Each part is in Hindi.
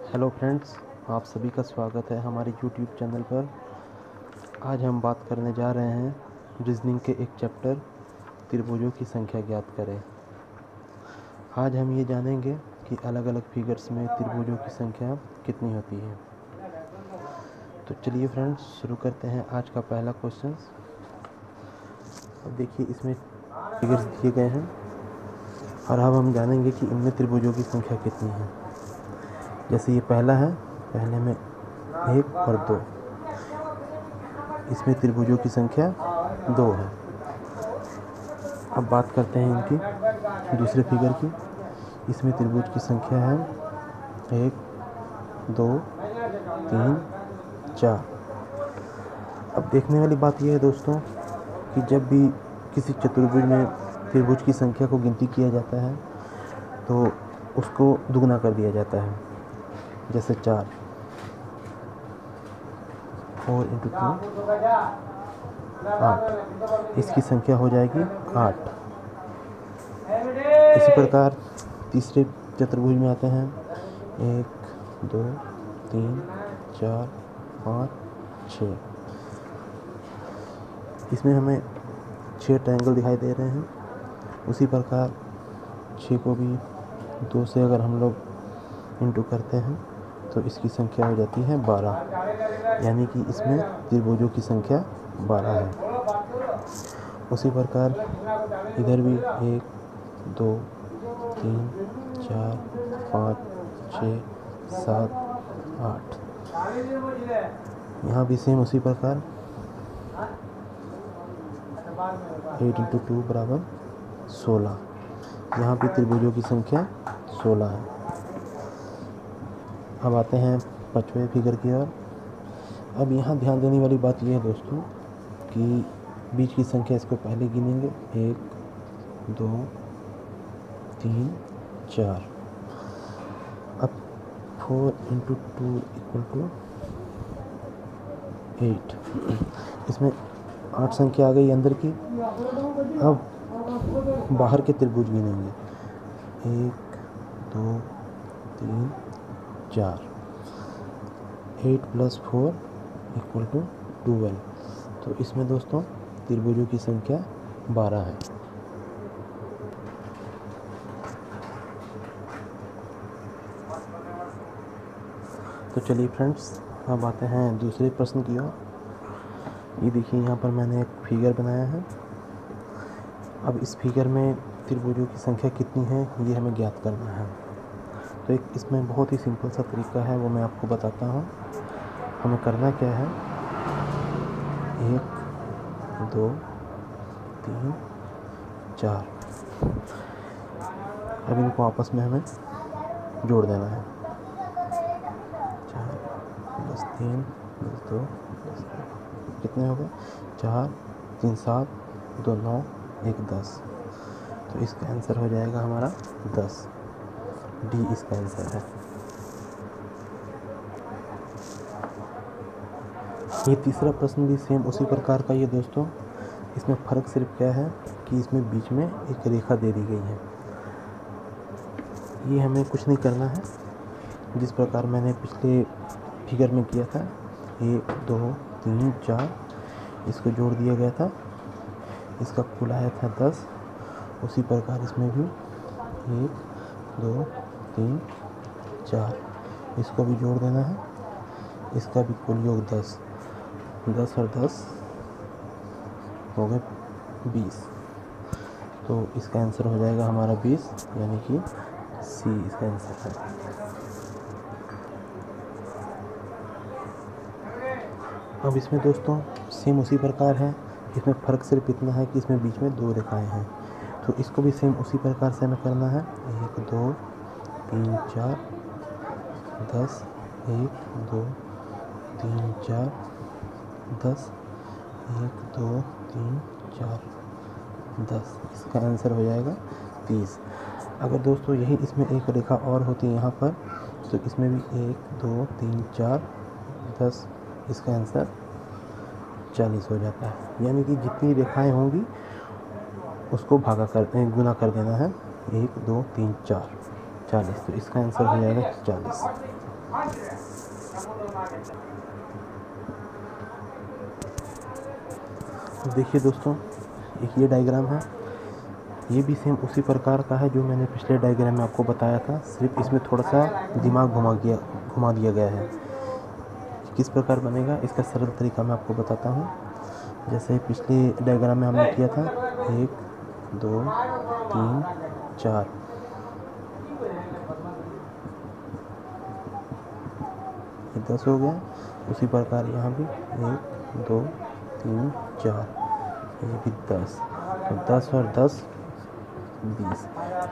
हेलो फ्रेंड्स, आप सभी का स्वागत है हमारे यूट्यूब चैनल पर। आज हम बात करने जा रहे हैं रीजनिंग के एक चैप्टर त्रिभुजों की संख्या ज्ञात करें। आज हम ये जानेंगे कि अलग अलग फिगर्स में त्रिभुजों की संख्या कितनी होती है। तो चलिए फ्रेंड्स, शुरू करते हैं आज का पहला क्वेश्चन। अब देखिए, इसमें फिगर्स दिए गए हैं और अब हम जानेंगे कि इनमें त्रिभुजों की संख्या कितनी है। जैसे ये पहला है, पहले में 1 और 2, इसमें त्रिभुजों की संख्या 2 है। अब बात करते हैं इनकी दूसरे फिगर की। इसमें त्रिभुज की संख्या है 1 2 3 4। अब देखने वाली बात यह है दोस्तों कि जब भी किसी चतुर्भुज में त्रिभुज की संख्या को गिनती किया जाता है तो उसको दुगना कर दिया जाता है। जैसे 4 × 2 8, इसकी संख्या हो जाएगी 8। इसी प्रकार तीसरे चतुर्भुज में आते हैं 1 2 3 4 5 6। इसमें हमें 6 ट्रायंगल दिखाई दे रहे हैं। उसी प्रकार 6 को भी 2 से अगर हम लोग इंटू करते हैं तो इसकी संख्या हो जाती है 12, यानी कि इसमें त्रिभुजों की संख्या 12 है। उसी प्रकार इधर भी 1 2 3 4 5 6 7 8। यहाँ भी सेम उसी प्रकार 8 × 2 = 16। यहाँ भी त्रिभुजों की संख्या 16 है। अब आते हैं 5वें फिगर की ओर। अब यहाँ ध्यान देने वाली बात यह है दोस्तों कि बीच की संख्या इसको पहले गिनेंगे 1 2 3 4। अब 4 × 2 = 8। इसमें 8 संख्या आ गई अंदर की। अब बाहर के त्रिभुज गिनेंगे 1 2 3 4। 8 + 4 = 12। तो इसमें दोस्तों त्रिभुजों की संख्या 12 है। तो चलिए फ्रेंड्स, अब आते हैं दूसरे प्रश्न की ओर। ये देखिए, यहाँ पर मैंने एक फिगर बनाया है। अब इस फिगर में त्रिभुजों की संख्या कितनी है ये हमें ज्ञात करना है। तो एक इसमें बहुत ही सिंपल सा तरीका है, वो मैं आपको बताता हूँ। हमें करना क्या है, 1 2 3 4। अब इनको आपस में हमें जोड़ देना है। 4 + 3 + 2 कितने हो गए? 4 3 7 2 9 1 10। तो इसका आंसर हो जाएगा हमारा 10। डी इसका आंसर है। ये तीसरा प्रश्न भी सेम उसी प्रकार का ही है दोस्तों। इसमें फ़र्क सिर्फ क्या है कि इसमें बीच में एक रेखा दे दी गई है। ये हमें कुछ नहीं करना है, जिस प्रकार मैंने पिछले फिगर में किया था। 1 2 3 4 इसको जोड़ दिया गया था, इसका कुल आया था 10। उसी प्रकार इसमें भी 1 2 3 4 इसको भी जोड़ देना है, इसका भी कुल योग 10। 10 और 10 हो गए 20। तो इसका आंसर हो जाएगा हमारा 20, यानी कि सी इसका आंसर है। अब इसमें दोस्तों सेम उसी प्रकार है। इसमें फ़र्क सिर्फ इतना है कि इसमें बीच में 2 रेखाएं हैं। तो इसको भी सेम उसी प्रकार से हमें करना है। 1 2 3 4 10 1 2 3 4 10 1 2 3 4 10। इसका आंसर हो जाएगा 30। अगर दोस्तों यही इसमें एक रेखा और होती यहाँ पर तो इसमें भी 1 2 3 4 10, इसका आंसर 40 हो जाता है। यानी कि जितनी रेखाएं होंगी उसको गुना कर देना है। 1 2 3 4 40। तो इसका आंसर हो जाएगा 40। देखिए दोस्तों, एक ये डायग्राम है, ये भी सेम उसी प्रकार का है जो मैंने पिछले डायग्राम में आपको बताया था, सिर्फ इसमें थोड़ा सा दिमाग घुमा दिया गया है। किस प्रकार बनेगा इसका सरल तरीका मैं आपको बताता हूँ। जैसे पिछले डायग्राम में हमने किया था 1 2 3 4, ये 10 हो गया। उसी प्रकार यहाँ भी 1 2 3 4, ये भी 10। तो 10 और 10 20,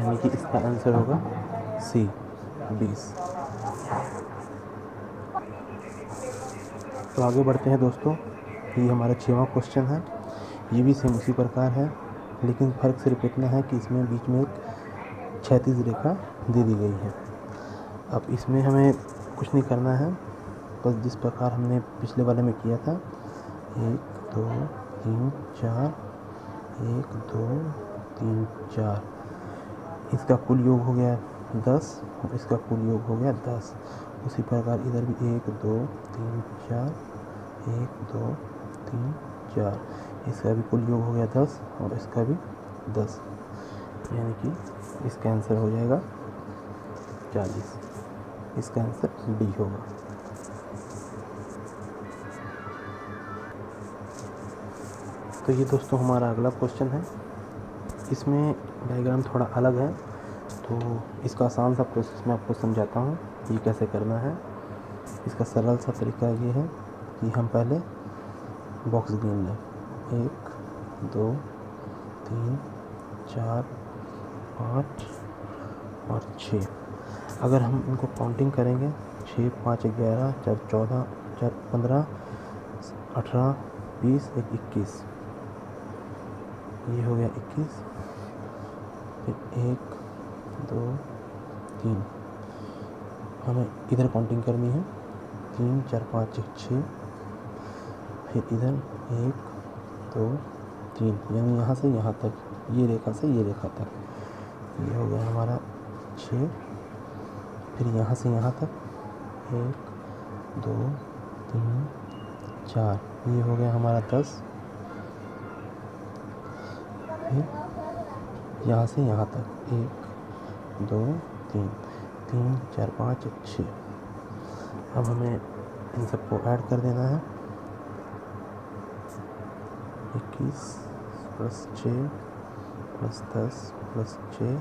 यानी कि इसका आंसर होगा सी 20। तो आगे बढ़ते हैं दोस्तों, ये हमारा 6वां क्वेश्चन है। ये भी सेम उसी प्रकार है, लेकिन फ़र्क सिर्फ इतना है कि इसमें बीच में एक क्षैतिज रेखा दे दी गई है। अब इसमें हमें कुछ नहीं करना है, बस जिस प्रकार हमने पिछले वाले में किया था 1 2 3 4, 1 2 3 4, इसका कुल योग हो गया 10 और इसका कुल योग हो गया 10। उसी प्रकार इधर भी 1 2 3 4, 1 2 3 4, इसका भी कुल योग हो गया 10 और इसका भी 10, यानी कि इसका आंसर हो जाएगा 40। इसका आंसर डी होगा। तो ये दोस्तों हमारा अगला क्वेश्चन है। इसमें डायग्राम थोड़ा अलग है, तो इसका आसान सा प्रोसेस मैं आपको समझाता हूँ ये कैसे करना है। इसका सरल सा तरीका ये है कि हम पहले बॉक्स गिन लें, 1 2 3 4 5 और 6। अगर हम इनको काउंटिंग करेंगे 6 5 11 4 14 4 15 18 20 1 21, ये हो गया 21। फिर 1 2 3, हमें इधर काउंटिंग करनी है 3 4 5 6। फिर इधर 1 2 3, यानी यहाँ से यहाँ तक, ये रेखा से ये रेखा तक, ये हो गया हमारा 6। फिर यहाँ से यहाँ तक 1 2 3 4, ये हो गया हमारा 10। फिर यहाँ से यहाँ तक 1 2 3 3 4 5 6। अब हमें इन सबको ऐड कर देना है, 21 + 6 + 10 + 6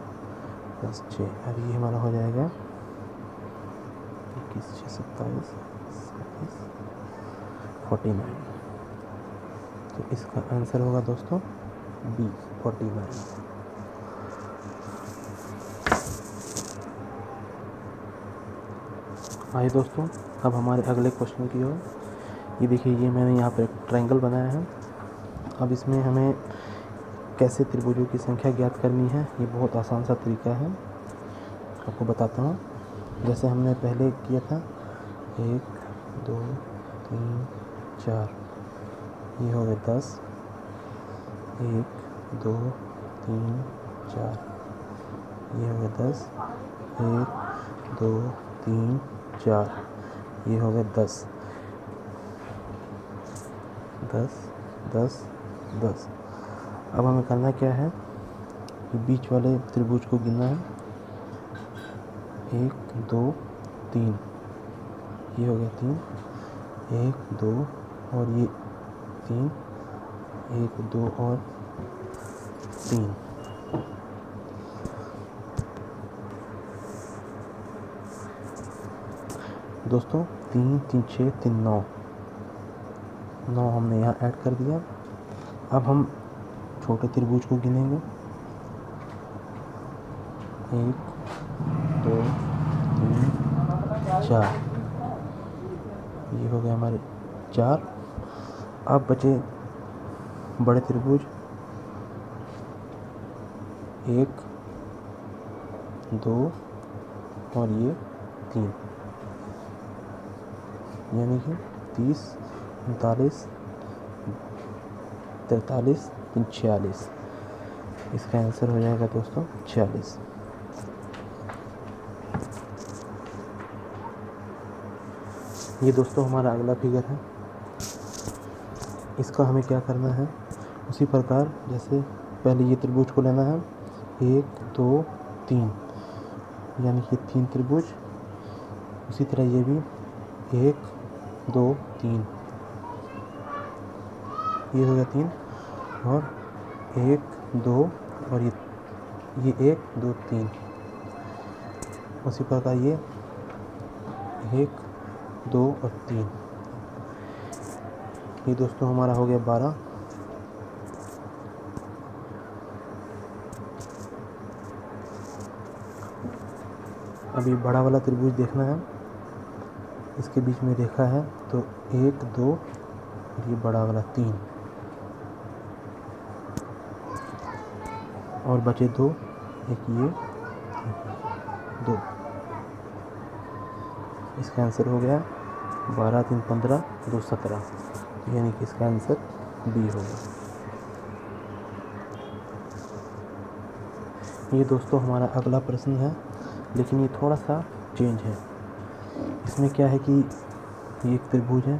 + 6। अब ये हमारा हो जाएगा 21 6 27 27 49। तो इसका आंसर होगा दोस्तों बी 49। आइए दोस्तों, अब हमारे अगले क्वेश्चन की ओर। ये देखिए, ये मैंने यहाँ पर एक ट्रायंगल बनाया है। अब इसमें हमें कैसे त्रिभुजों की संख्या ज्ञात करनी है, ये बहुत आसान सा तरीका है, आपको बताता हूँ। जैसे हमने पहले किया था 1 2 3 4, ये हो गया 10। 1 2 3 4, ये हो गया 10। 1 2 3 4, ये हो गया 10 10 10 10। अब हमें करना क्या है, बीच वाले त्रिभुज को गिनना है 1 2 3, ये हो गया 3। 1 2 और ये 3, 1 2 और 3। दोस्तों 3 3 6 3 9 9 हमने यहाँ ऐड कर दिया। अब हम छोटे त्रिभुज को गिनेंगे 1 2 3 4, ये हो गए हमारे 4। अब बचे बड़े त्रिभुज 1 2 और ये 3, यानी कि 30 39 43 46। इसका आंसर हो जाएगा दोस्तों 46। ये दोस्तों हमारा अगला फिगर है। इसका हमें क्या करना है, उसी प्रकार जैसे पहले ये त्रिभुज को लेना है 1 2 3, यानी कि 3 त्रिभुज। उसी तरह ये भी 1 2 3, ये हो गया 3, और 1 2 और ये 1 2 3। उसी प्रकार ये 1 2 और 3। ये दोस्तों हमारा हो गया 12। अभी बड़ा वाला त्रिभुज देखना है, इसके बीच में रेखा है तो 1 2 और ये बड़ा वाला 3, और बचे 2, एक ये 2। इसका आंसर हो गया 12 3 15 2 17, यानी कि इसका आंसर बी होगा। ये दोस्तों हमारा अगला प्रश्न है, लेकिन ये थोड़ा सा चेंज है। इसमें क्या है कि ये एक त्रिभुज है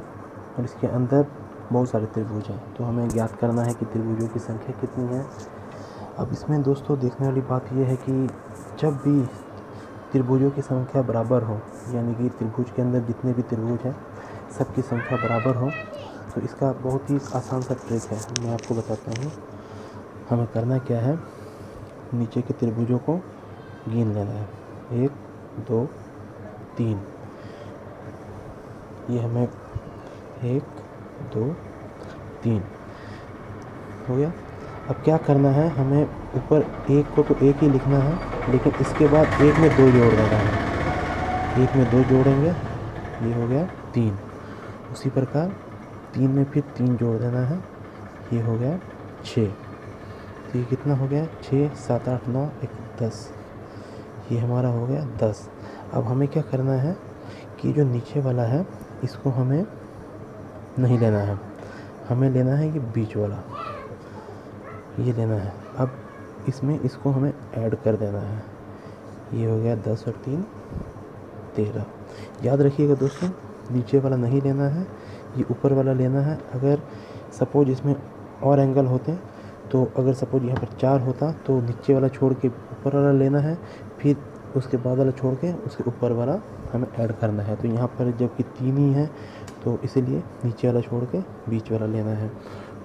और इसके अंदर बहुत सारे त्रिभुज हैं, तो हमें ज्ञात करना है कि त्रिभुजों की संख्या कितनी है। अब इसमें दोस्तों देखने वाली बात यह है कि जब भी त्रिभुजों की संख्या बराबर हो, यानी कि त्रिभुज के अंदर जितने भी त्रिभुज हैं सबकी संख्या बराबर हो, तो इसका बहुत ही आसान सा ट्रिक है, मैं आपको बताता हूँ। हमें करना क्या है, नीचे के त्रिभुजों को गिन लेना है 1 2 3, ये हमें 1 2 3 हो गया। अब क्या करना है, हमें ऊपर 1 को तो 1 ही लिखना है, लेकिन इसके बाद 1 में 2 जोड़ देना है। 1 में 2 जोड़ेंगे, ये हो गया 3। उसी प्रकार 3 में फिर 3 जोड़ देना है, ये हो गया 6। तो ये कितना हो गया, 6 7 8 9 1 10, ये हमारा हो गया 10। अब हमें क्या करना है कि जो नीचे वाला है इसको हमें नहीं लेना है, हमें लेना है ये बीच वाला, ये लेना है। अब इसमें इसको हमें ऐड कर देना है, ये हो गया 10 और 3 13। याद रखिएगा दोस्तों, नीचे वाला नहीं लेना है, ये ऊपर वाला लेना है। अगर सपोज इसमें और एंगल होते तो अगर सपोज यहाँ पर 4 होता तो नीचे वाला छोड़ के ऊपर वाला लेना है, फिर उसके बाद वाला छोड़ के उसके ऊपर वाला हमें ऐड करना है। तो यहाँ पर जबकि 3 ही है तो इसीलिए नीचे वाला छोड़ के बीच वाला लेना है।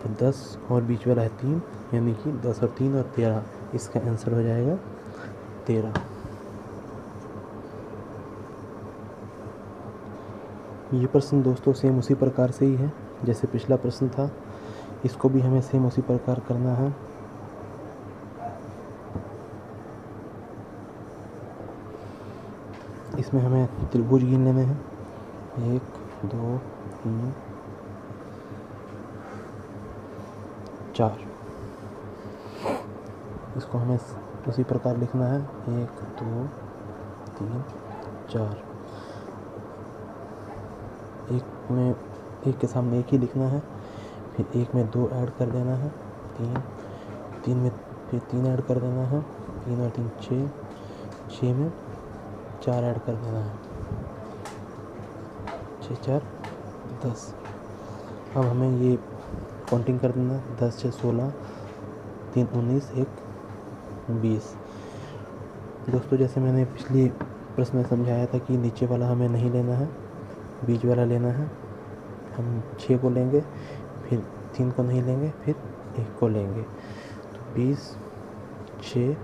तो 10 और बीच वाला है 3, यानी कि 10 और 3 और 13, इसका आंसर हो जाएगा 13। ये प्रश्न दोस्तों सेम उसी प्रकार से ही है जैसे पिछला प्रश्न था, इसको भी हमें सेम उसी प्रकार करना है। इसमें हमें त्रिभुज गिन लेने हैं 1 2 3 4। इसको हमें उसी प्रकार लिखना है 1 2 3 4। एक में एक के सामने एक ही लिखना है, फिर 1 में 2 ऐड कर देना है 3 में फिर 3 ऐड कर देना है 3 और 3 6, 6 में 4 ऐड कर देना है 6 4 10। अब हमें ये काउंटिंग कर देना, 10 6 16 3 19 1 20। दोस्तों जैसे मैंने पिछली प्रश्न में समझाया था कि नीचे वाला हमें नहीं लेना है, बीच वाला लेना है। हम 6 को लेंगे, फिर 3 को नहीं लेंगे, फिर 1 को लेंगे, तो 20 6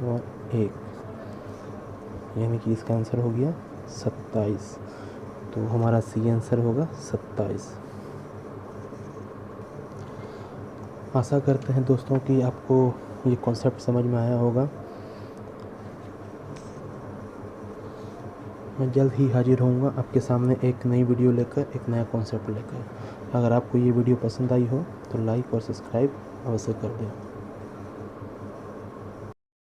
और 1, यानी कि इसका आंसर हो गया 27। तो हमारा सी आंसर होगा 27। आशा करते हैं दोस्तों कि आपको ये कॉन्सेप्ट समझ में आया होगा। मैं जल्द ही हाजिर होऊंगा आपके सामने एक नई वीडियो लेकर, एक नया कॉन्सेप्ट लेकर। अगर आपको ये वीडियो पसंद आई हो तो लाइक और सब्सक्राइब अवश्य कर दें।